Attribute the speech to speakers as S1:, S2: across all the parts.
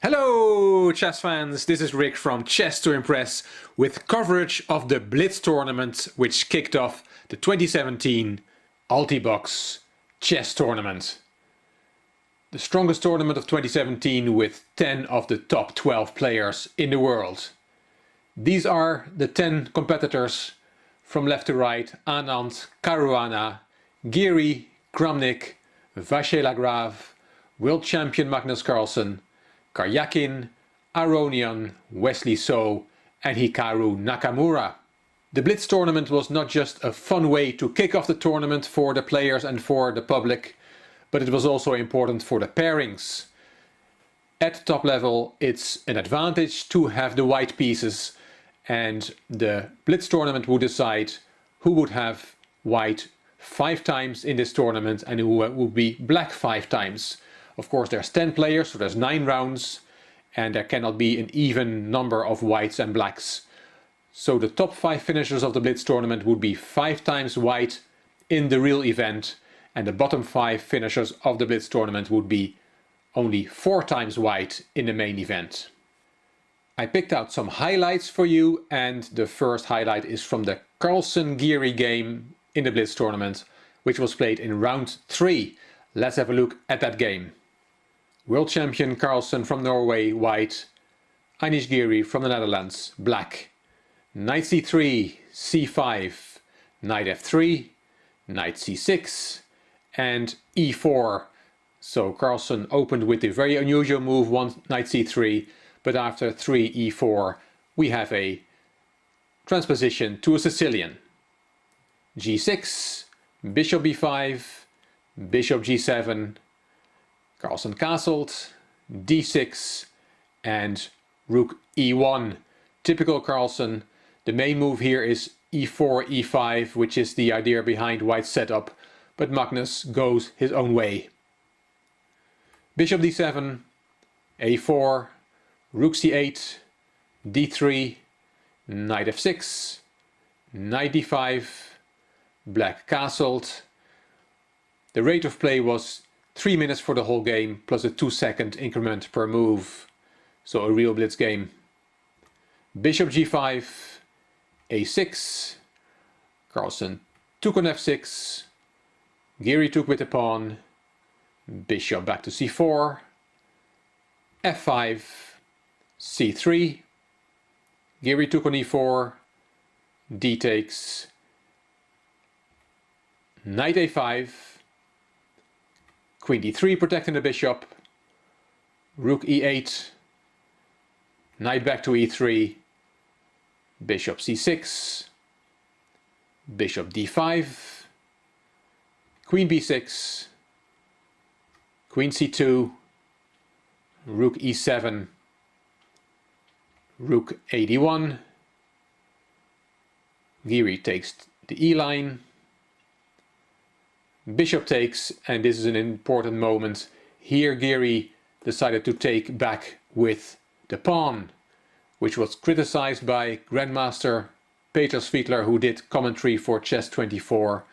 S1: Hello chess fans, this is Rick from Chess to Impress with coverage of the Blitz tournament which kicked off the 2017 Altibox chess tournament. The strongest tournament of 2017 with 10 of the top 12 players in the world. These are the 10 competitors from left to right: Anand, Caruana, Giri, Kramnik, Vacher Lagrave, World Champion Magnus Carlsen, Karjakin, Aronian, Wesley So and Hikaru Nakamura. The Blitz tournament was not just a fun way to kick off the tournament for the players and for the public, but it was also important for the pairings. At the top level, it's an advantage to have the white pieces, and the Blitz tournament would decide who would have white 5 times in this tournament and who would be black 5 times. Of course, there's 10 players, so there's 9 rounds, and there cannot be an even number of whites and blacks. So the top 5 finishers of the Blitz tournament would be 5 times white in the real event, and the bottom 5 finishers of the Blitz tournament would be only 4 times white in the main event. I picked out some highlights for you, and the first highlight is from the Carlsen-Giri game in the Blitz tournament, which was played in round 3. Let's have a look at that game. World Champion Carlsen from Norway, white. Anish Giri from the Netherlands, black. Knight c3, c5, knight f3, knight c6, and e4. So Carlsen opened with the very unusual move knight c3, but after 3 e4 we have a transposition to a Sicilian. g6, bishop b5, bishop g7, Carlsen castled, d6 and rook e1. Typical Carlsen. The main move here is e4, e5, which is the idea behind white's setup, but Magnus goes his own way. Bishop d7, a4, rook c8, d3, knight f6, knight d5, black castled. The rate of play was 3 minutes for the whole game, plus a 2-second increment per move. So a real Blitz game. Bishop g5, a6, Carlsen took on f6, Giri took with the pawn, bishop back to c4, f5, c3, Giri took on e4, d takes, knight a5, queen d3 protecting the bishop, rook e8, knight back to e3, bishop c6, bishop d5, queen b6, queen c2, rook e7, rook a d1, Giri takes the e line, bishop takes, and this is an important moment. Here Giri decided to take back with the pawn, which was criticized by Grandmaster Peter Svidler, who did commentary for Chess24.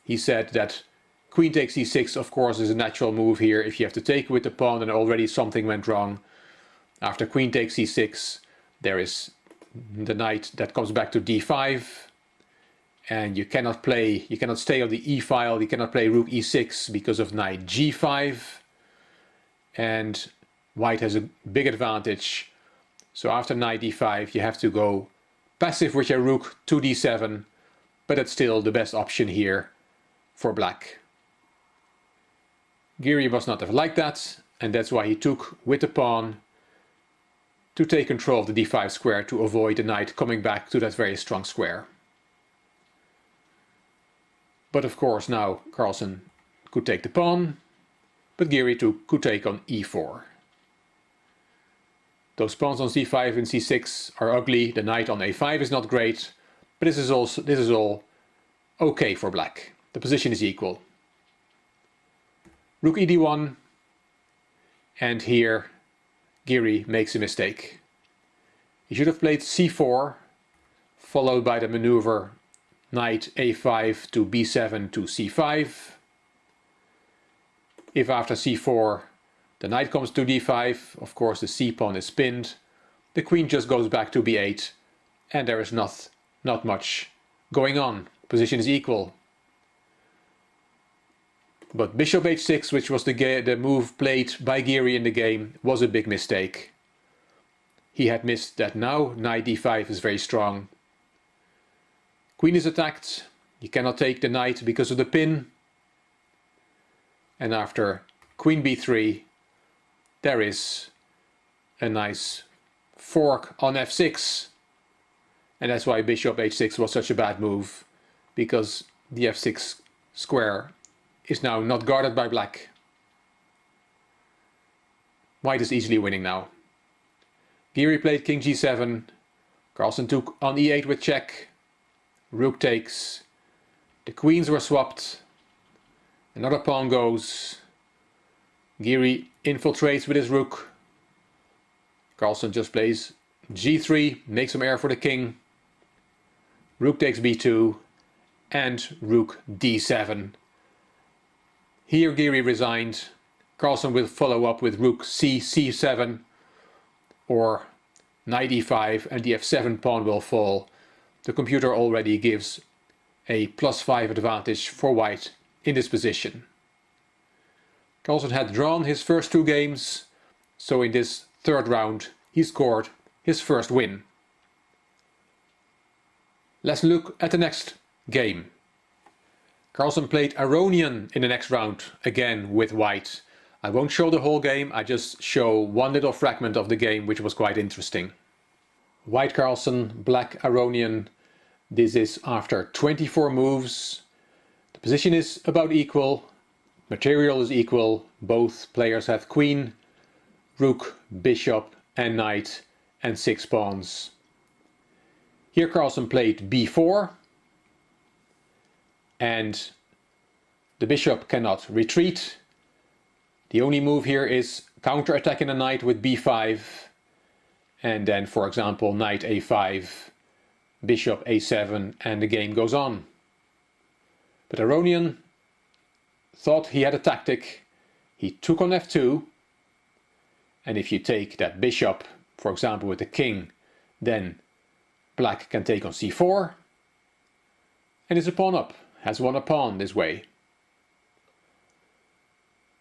S1: He said that queen takes e6 of course is a natural move here if you have to take with the pawn and already something went wrong. After queen takes e6 there is the knight that comes back to d5, and you cannot stay on the e file, you cannot play rook e6 because of knight g5, and white has a big advantage. So after knight d5 you have to go passive with your rook to d7, but it's still the best option here for black. Giri must not have liked that, and that's why he took with the pawn to take control of the d5 square to avoid the knight coming back to that very strong square. But of course now Carlsen could take the pawn, but Giri could take on e4. Those pawns on c5 and c6 are ugly. The knight on a5 is not great, but this is all okay for black. The position is equal. Rook e d1, and here Giri makes a mistake. He should have played c4, followed by the maneuver knight a5 to b7 to c5. If after c4 The knight comes to d5, of course the c-pawn is pinned, the queen just goes back to b8, and there is not much going on. Position is equal. But bishop h6, which was the move played by Geary in the game, was a big mistake. He had missed that now knight d5 is very strong. Queen is attacked, you cannot take the knight because of the pin. And after queen b3, there is a nice fork on f6. And that's why bishop h6 was such a bad move, because the f6 square is now not guarded by black. White is easily winning now. Geary played king g7, Carlsen took on e8 with check, rook takes, the queens were swapped, another pawn goes, Geary infiltrates with his rook, Carlsen just plays g3, makes some air for the king, rook takes b2, and rook d7. Here Geary resigned. Carlsen will follow up with rook c7 or knight e5, and the f7 pawn will fall. The computer already gives a +5 advantage for white in this position. Carlsen had drawn his first 2 games, so in this third round he scored his first win. Let's look at the next game. Carlsen played Aronian in the next round, again with white. I won't show the whole game, I just show one little fragment of the game which was quite interesting. White Carlsen, black Aronian. This is after 24 moves. The position is about equal, material is equal, both players have queen, rook, bishop and knight and 6 pawns. Here Carlsen played b4. And the bishop cannot retreat. The only move here is counter-attacking the knight with b5. And then, for example, knight a5, bishop a7, and the game goes on. But Aronian thought he had a tactic. He took on f2. And if you take that bishop, for example, with the king, then black can take on c4. And it's a pawn up. Has won a pawn this way.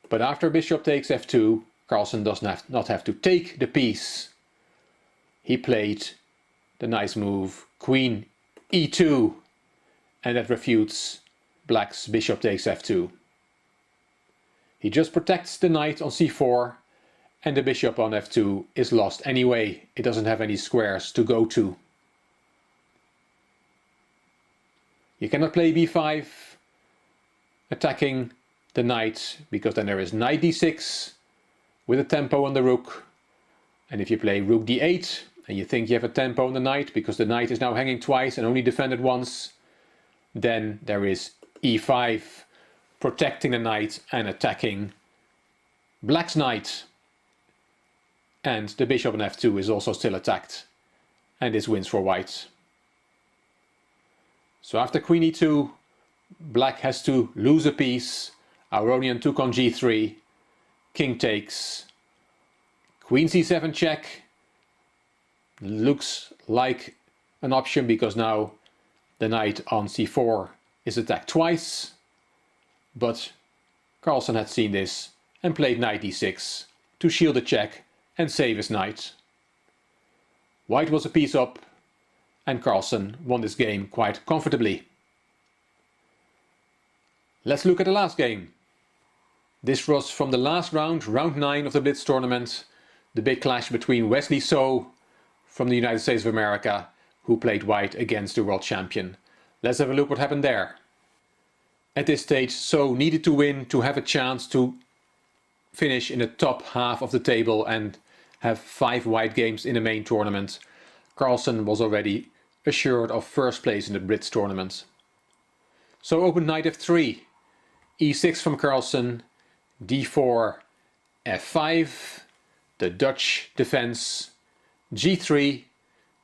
S1: But after bishop takes f2, Carlsen does not have to take the piece. He played the nice move queen e2, and that refutes black's bishop takes f2. He just protects the knight on c4, and the bishop on f2 is lost anyway. It doesn't have any squares to go to. You cannot play b5, attacking the knight, because then there is knight d6 with a tempo on the rook. And if you play rook d8 and you think you have a tempo on the knight because the knight is now hanging twice and only defended once, then there is e5 protecting the knight and attacking black's knight. And the bishop on f2 is also still attacked, and this wins for white. So after queen e2, black has to lose a piece. Aronian took on g3, king takes, queen c7 check. Looks like an option because now the knight on c4 is attacked twice. But Carlsen had seen this and played knight d6 to shield the check and save his knight. White was a piece up, and Carlsen won this game quite comfortably. Let's look at the last game. This was from the last round, round 9 of the Blitz tournament, the big clash between Wesley So from the United States of America, who played white against the world champion. Let's have a look what happened there. At this stage, So needed to win to have a chance to finish in the top half of the table and have 5 white games in the main tournament. Carlsen was already assured of first place in the Blitz tournament. So opened knight f3, e6 from Carlsen, d4, f5, the Dutch defense, g3,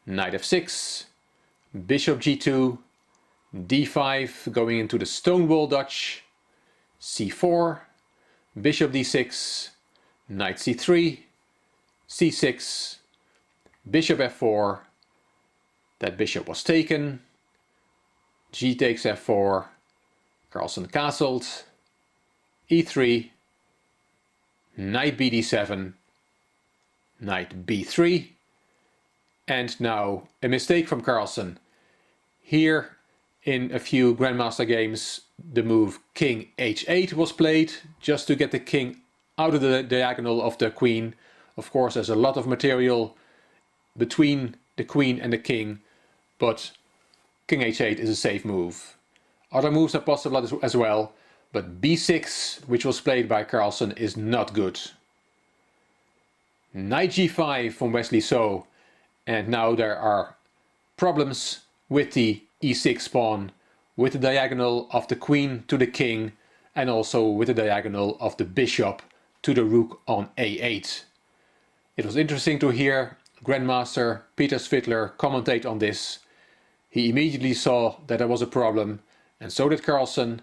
S1: knight f6, bishop g2, d5 going into the Stonewall Dutch, c4, bishop d6, knight c3, c6, bishop f4, that bishop was taken, g takes f4, Carlsen castled, e3, knight bd7, knight b3, and now a mistake from Carlsen. Here in a few Grandmaster games the move king h8 was played just to get the king out of the diagonal of the queen. Of course there's a lot of material between the queen and the king, but king h8 is a safe move. Other moves are possible as well, but b6, which was played by Carlsen, is not good. Knight g5 from Wesley So, and now there are problems with the e6 pawn, with the diagonal of the queen to the king, and also with the diagonal of the bishop to the rook on a8. It was interesting to hear Grandmaster Peter Svidler commentate on this. He immediately saw that there was a problem, and so did Carlsen,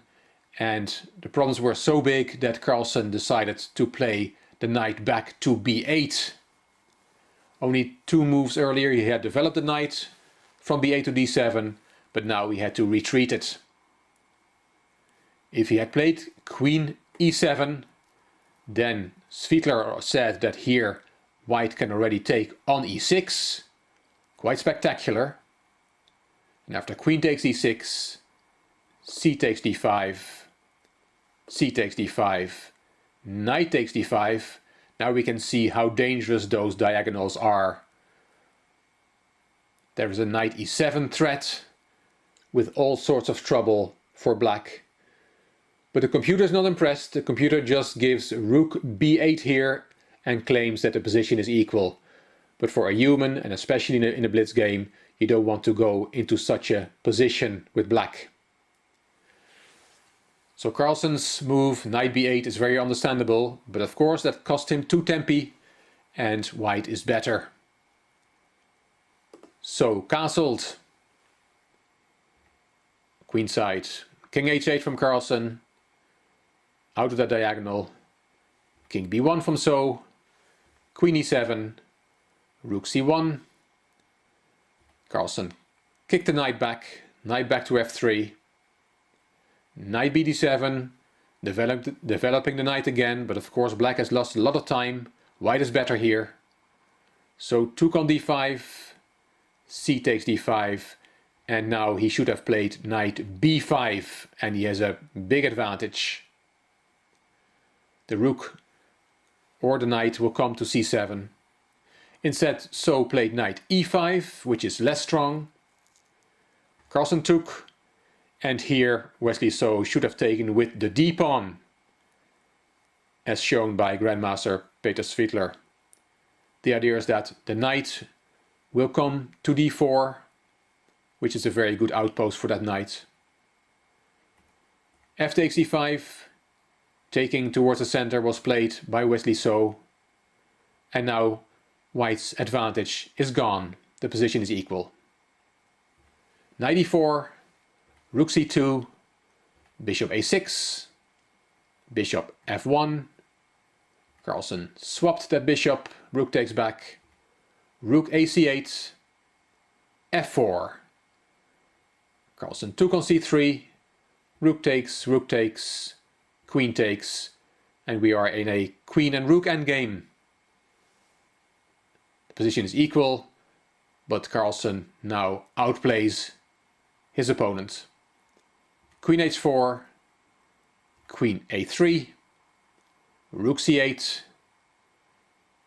S1: and the problems were so big that Carlsen decided to play the knight back to b8. Only 2 moves earlier he had developed the knight from b8 to d7, but now he had to retreat it. If he had played queen e7, then Svidler said that here white can already take on e6. Quite spectacular. And after queen takes e6, c takes d5, c takes d5, knight takes d5. Now we can see how dangerous those diagonals are. There is a knight e7 threat with all sorts of trouble for black. But the computer is not impressed. The computer just gives rook b8 here and claims that the position is equal. But for a human, and especially in a blitz game, you don't want to go into such a position with black. So Carlsen's move, knight b8, is very understandable, but of course that cost him 2 tempi, and white is better. So castled. Queenside. King h8 from Carlsen. Out of that diagonal. King b1 from So. Queen e7. Rook c1. Carlsen kicked the knight back to f3. Knight bd7, developing the knight again, but of course black has lost a lot of time. White is better here. So took on d5, c takes d5, and now he should have played knight b5, and he has a big advantage. The rook or the knight will come to c7. Instead, So played knight e5, which is less strong. Carlsen took, and here Wesley So should have taken with the d-pawn, as shown by Grandmaster Peter Svidler. The idea is that the knight will come to d4, which is a very good outpost for that knight. F takes e5, taking towards the center, was played by Wesley So, and now white's advantage is gone. The position is equal. Knight e4, rook c2, bishop a6, bishop f1. Carlsen swapped that bishop, rook takes back, rook ac8, f4. Carlsen took on c3, rook takes, queen takes, and we are in a queen and rook endgame. The position is equal, but Carlsen now outplays his opponent. Queen h4, queen a3, rook c8,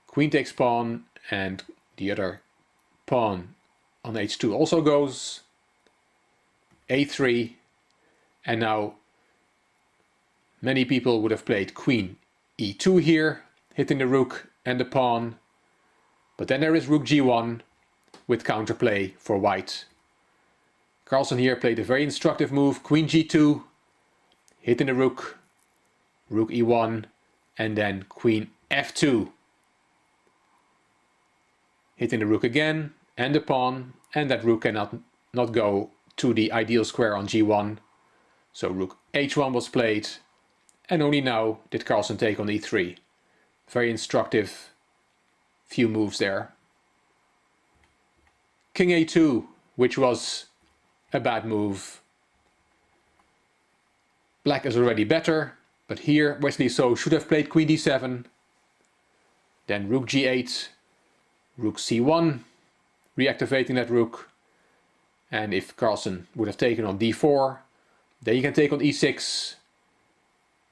S1: queen takes pawn, and the other pawn on h2 also goes, a3, and now many people would have played queen e2 here, hitting the rook and the pawn, but then there is rook g1 with counterplay for white. Carlsen here played a very instructive move, queen g2, hitting the rook, rook e1, and then queen f2. Hitting the rook again, and the pawn, and that rook cannot not go to the ideal square on g1. So rook h1 was played, and only now did Carlsen take on e3. Very instructive few moves there. King a2, which was a bad move. Black is already better, but here Wesley So should have played queen d7. Then rook g8, rook c1, reactivating that rook. And if Carlsen would have taken on d4, then you can take on e6,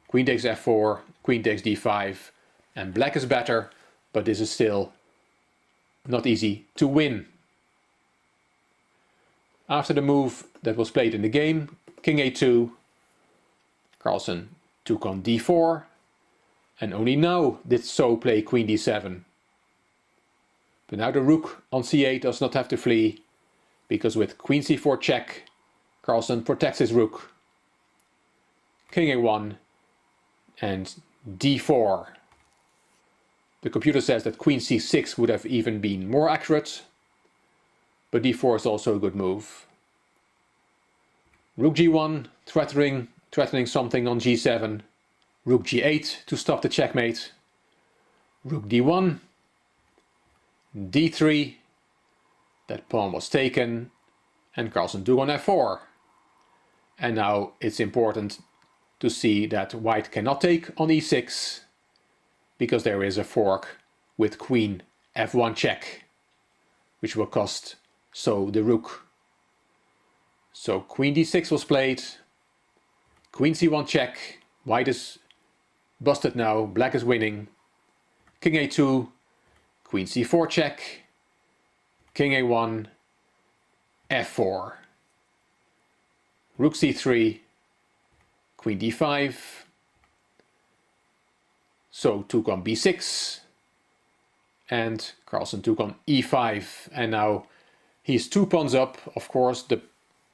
S1: queen takes f4, queen takes d5, and black is better, but this is still not easy to win. After the move that was played in the game, king a2, Carlsen took on d4, and only now did So play queen d7. But now the rook on c8 does not have to flee, because with queen c4 check, Carlsen protects his rook. King a1 and d4. The computer says that queen c6 would have even been more accurate, but d4 is also a good move. Rook g1, threatening something on g7. Rook g8 to stop the checkmate. Rook d1, d3. That pawn was taken, and Carlsen took on f4. And now it's important to see that white cannot take on e6, because there is a fork with queen f1 check, which will cost So the rook. So queen d6 was played, queen c1 check, white is busted now, black is winning. King a2, queen c4 check, king a1, f4. Rook c3, queen d5, So took on b6, and Carlsen took on e5, and now he's 2 pawns up. Of course, the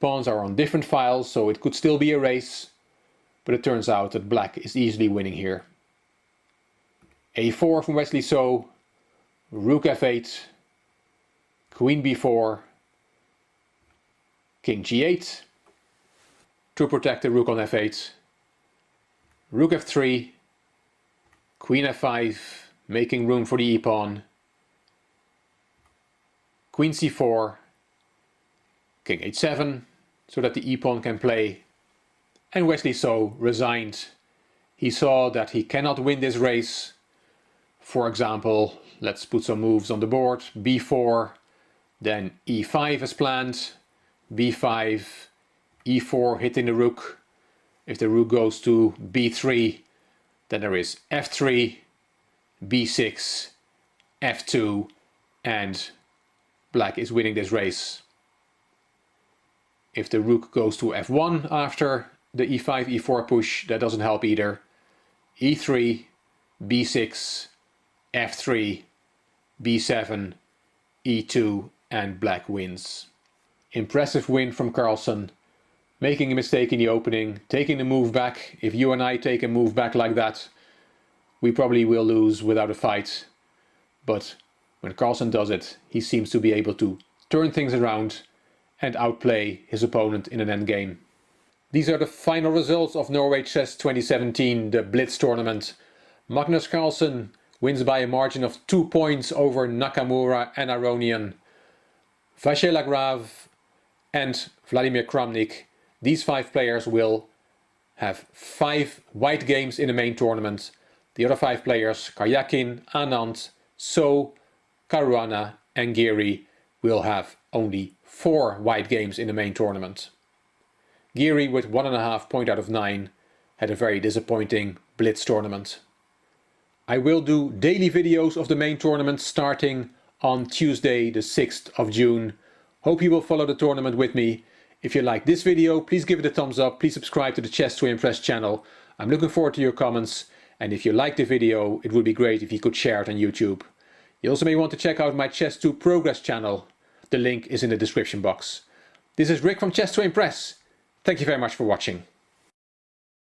S1: pawns are on different files, so it could still be a race, but it turns out that black is easily winning here. a4 from Wesley So, rook f8, queen b4, king g8 to protect the rook on f8, rook f3, queen f5, making room for the e-pawn, queen c4, king h7, so that the e-pawn can play. And Wesley So resigned. He saw that he cannot win this race. For example, let's put some moves on the board. b4, then e5 as planned, b5, e4 hitting the rook. If the rook goes to b3, then there is f3, b6, f2, and black is winning this race. If the rook goes to f1 after the e5, e4 push, that doesn't help either. e3, b6, f3, b7, e2, and black wins. Impressive win from Carlsen. Making a mistake in the opening, taking the move back. If you and I take a move back like that, we probably will lose without a fight. But when Carlsen does it, he seems to be able to turn things around and outplay his opponent in an endgame. These are the final results of Norway Chess 2017, the Blitz tournament. Magnus Carlsen wins by a margin of 2 points over Nakamura and Aronian. Vacher Lagrave and Vladimir Kramnik, these 5 players will have 5 white games in the main tournament. The other 5 players, Karyakin, Anand, So, Caruana and Giri, will have only 4 white games in the main tournament. Giri, with 1.5 point out of 9, had a very disappointing Blitz tournament. I will do daily videos of the main tournament starting on Tuesday the 6th of June. Hope you will follow the tournament with me. If you like this video, please give it a thumbs up. Please subscribe to the Chess to Impress channel. I'm looking forward to your comments. And if you like the video, it would be great if you could share it on YouTube. You also may want to check out my Chess to Progress channel. The link is in the description box. This is Rick from Chess to Impress. Thank you very much for watching.